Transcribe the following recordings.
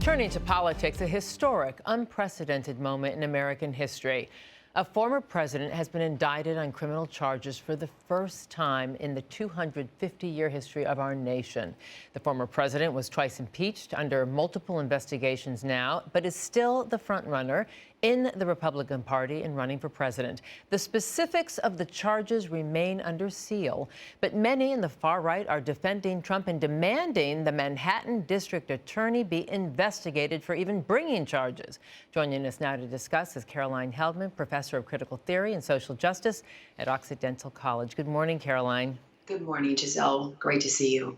Turning to politics, a historic, unprecedented moment in American history. A former president has been indicted on criminal charges for the first time in the 250-year history of our nation. The former president was twice impeached under multiple investigations now, but is still the frontrunner in the Republican Party in running for president. The specifics of the charges remain under seal, but many in the far right are defending Trump and demanding the Manhattan District Attorney be investigated for even bringing charges. Joining us now to discuss is Caroline Heldman, professor of critical theory and social justice at Occidental College. Good morning, Caroline. Good morning, Giselle. Great to see you.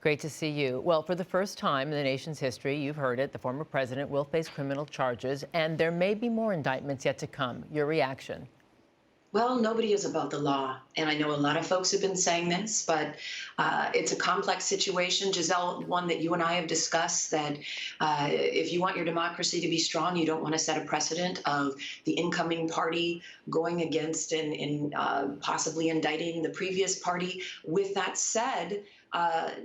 Great to see you. Well, for the first time in the nation's history, you've heard it, the former president will face criminal charges, and there may be more indictments yet to come. Your reaction? Well, nobody is above the law, and I know a lot of folks have been saying this, but it's a complex situation, Giselle, one that you and I have discussed, that if you want your democracy to be strong, you don't want to set a precedent of the incoming party going against and possibly indicting the previous party. With that said,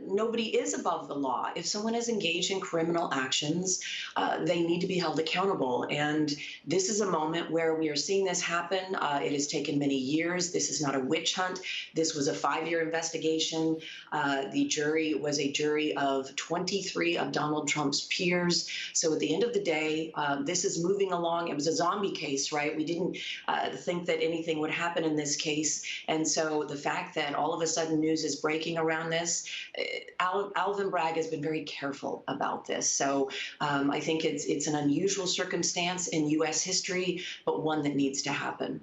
nobody is above the law. If someone is engaged in criminal actions, they need to be held accountable. And this is a moment where we are seeing this happen. It has taken many years. This is not a witch hunt. This was a 5-year investigation. The jury was a jury of 23 of Donald Trump's peers. So at the end of the day, this is moving along. It was a zombie case, right? We didn't think that anything would happen in this case. And so the fact that all of a sudden news is breaking around this, Alvin Bragg has been very careful about this. So I think it's an unusual circumstance in U.S. history, but one that needs to happen.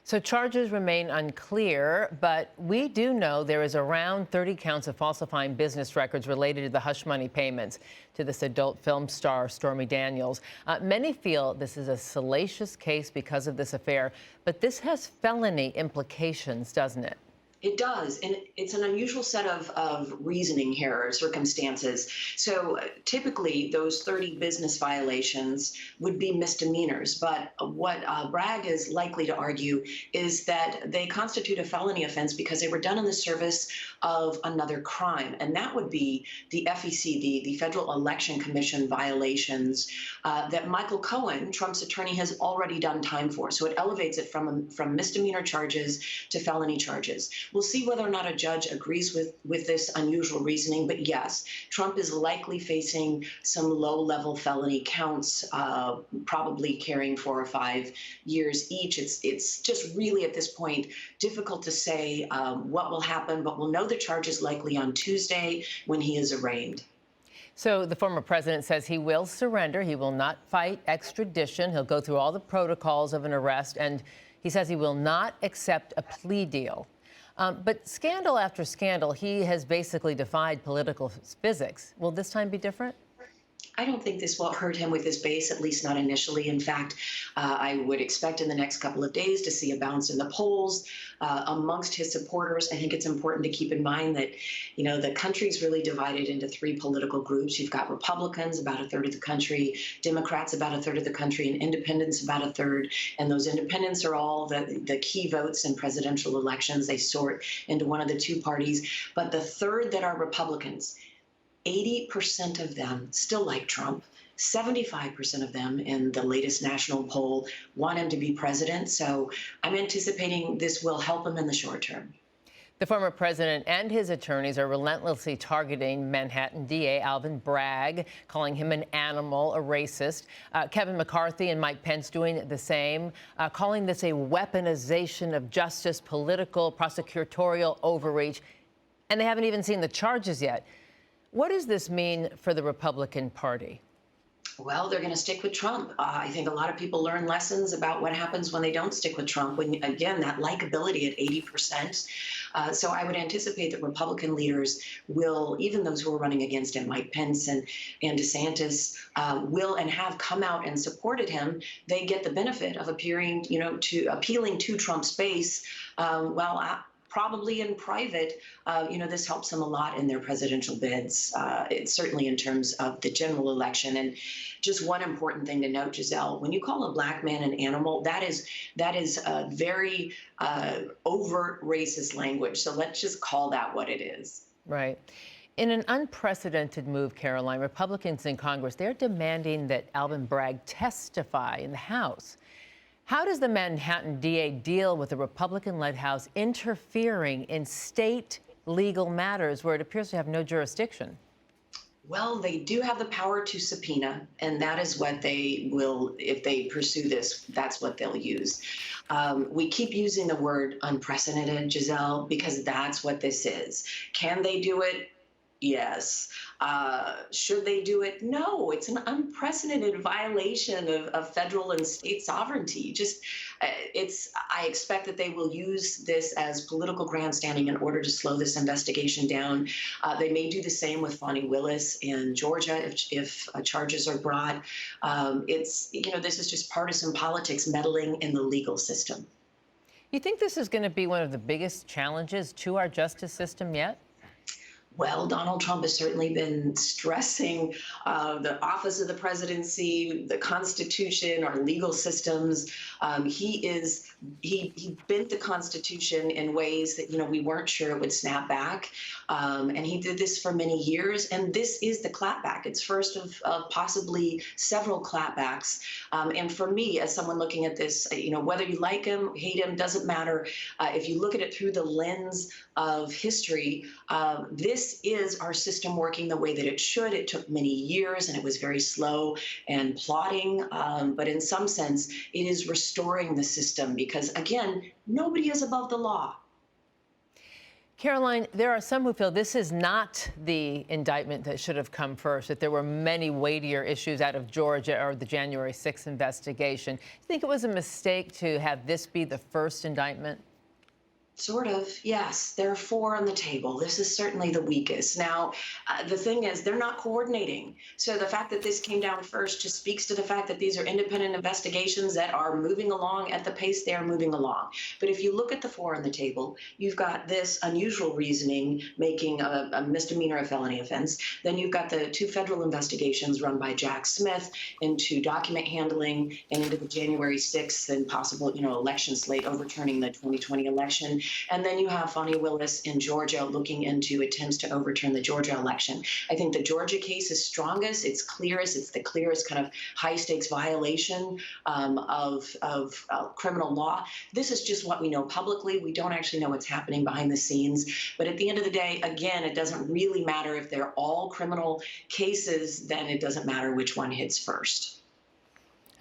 So charges remain unclear, but we do know there is around 30 counts of falsifying business records related to the hush money payments to this adult film star, Stormy Daniels. Many feel this is a salacious case because of this affair, but this has felony implications, doesn't it? It does, and it's an unusual set of reasoning here, or circumstances. So typically, those 30 business violations would be misdemeanors. But what Bragg is likely to argue is that they constitute a felony offense because they were done in the service of another crime. And that would be the FEC, the Federal Election Commission violations that Michael Cohen, Trump's attorney, has already done time for. So it elevates it from misdemeanor charges to felony charges. We'll see whether or not a judge agrees with this unusual reasoning. But yes, Trump is likely facing some low-level felony counts, probably carrying 4 or 5 years each. It's just really at this point difficult to say what will happen, but we'll know the charges likely on Tuesday when he is arraigned. So the former president says he will surrender. He will not fight extradition. He'll go through all the protocols of an arrest, and he says he will not accept a plea deal. But scandal after scandal, he has basically defied political physics. Will this time be different? I don't think this will hurt him with his base, at least not initially. In fact, I would expect in the next couple of days to see a bounce in the polls amongst his supporters. I think it's important to keep in mind that, you know, the country's really divided into 3 political groups. You've got Republicans, about a third of the country, Democrats, about a third of the country, and independents, about a third. And those independents are all the key votes in presidential elections. They sort into one of the 2 parties. But the third that are Republicans, 80% of them still like Trump. 75% of them in the latest national poll want him to be president. So I'm anticipating this will help him in the short term. The former president and his attorneys are relentlessly targeting Manhattan DA Alvin Bragg, calling him an animal, a racist. Kevin McCarthy and Mike Pence doing the same, calling this a weaponization of justice, political, prosecutorial overreach. And they haven't even seen the charges yet. What does this mean for the Republican Party? Well, they're going to stick with Trump. I think a lot of people learn lessons about what happens when they don't stick with Trump. When, again, that likability at 80%. So I would anticipate that Republican leaders will, even those who are running against him, Mike Pence and DeSantis, will and have come out and supported him. They get the benefit of appealing to Trump's base while probably in private, this helps them a lot in their presidential bids. It's certainly in terms of the general election. And just one important thing to note, Giselle, when you call a black man an animal, that is a very overt racist language. So let's just call that what it is. Right. In an unprecedented move, Caroline, Republicans in Congress, they're demanding that Alvin Bragg testify in the House. How does the Manhattan DA deal with the Republican-led House interfering in state legal matters where it appears to have no jurisdiction? Well, they do have the power to subpoena, and that is what they will, if they pursue this, that's what they'll use. We keep using the word unprecedented, Giselle, because that's what this is. Can they do it? Yes. Should they do it? No. It's an unprecedented violation of federal and state sovereignty. I expect that they will use this as political grandstanding in order to slow this investigation down. They may do the same with Fani Willis in Georgia if charges are brought. This is just partisan politics meddling in the legal system. You think this is going to be one of the biggest challenges to our justice system yet? Well, Donald Trump has certainly been stressing the office of the presidency, the Constitution, our legal systems. He bent the Constitution in ways that, we weren't sure it would snap back. And he did this for many years. And this is the clapback. It's first of possibly several clapbacks. And for me, as someone looking at this, whether you like him, hate him, doesn't matter. If you look at it through the lens of history, this is our system working the way that it should. It took many years and it was very slow and plodding. But in some sense, it is restoring the system because, again, nobody is above the law. Caroline, there are some who feel this is not the indictment that should have come first, that there were many weightier issues out of Georgia or the January 6th investigation. Do you think it was a mistake to have this be the first indictment? Sort of, yes. There are 4 on the table. This is certainly the weakest. Now, the thing is, they're not coordinating. So the fact that this came down first just speaks to the fact that these are independent investigations that are moving along at the pace they are moving along. But if you look at the 4 on the table, you've got this unusual reasoning making a misdemeanor a felony offense. Then you've got the 2 federal investigations run by Jack Smith into document handling and into the January 6th and possible, election slate overturning the 2020 election. And then you have Fani Willis in Georgia looking into attempts to overturn the Georgia election. I think the Georgia case is strongest. It's clearest. It's the clearest kind of high stakes violation of criminal law. This is just what we know publicly. We don't actually know what's happening behind the scenes. But at the end of the day, again, it doesn't really matter if they're all criminal cases, then it doesn't matter which one hits first.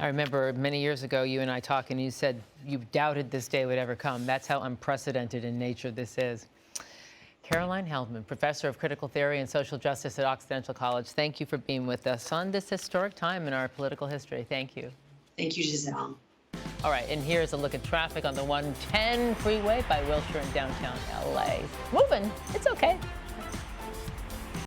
I remember many years ago, you and I talking, and you said you doubted this day would ever come. That's how unprecedented in nature this is. Caroline Heldman, professor of critical theory and social justice at Occidental College, thank you for being with us on this historic time in our political history. Thank you. Thank you, Giselle. All right, and here's a look at traffic on the 110 freeway by Wilshire in downtown LA. Moving, it's okay.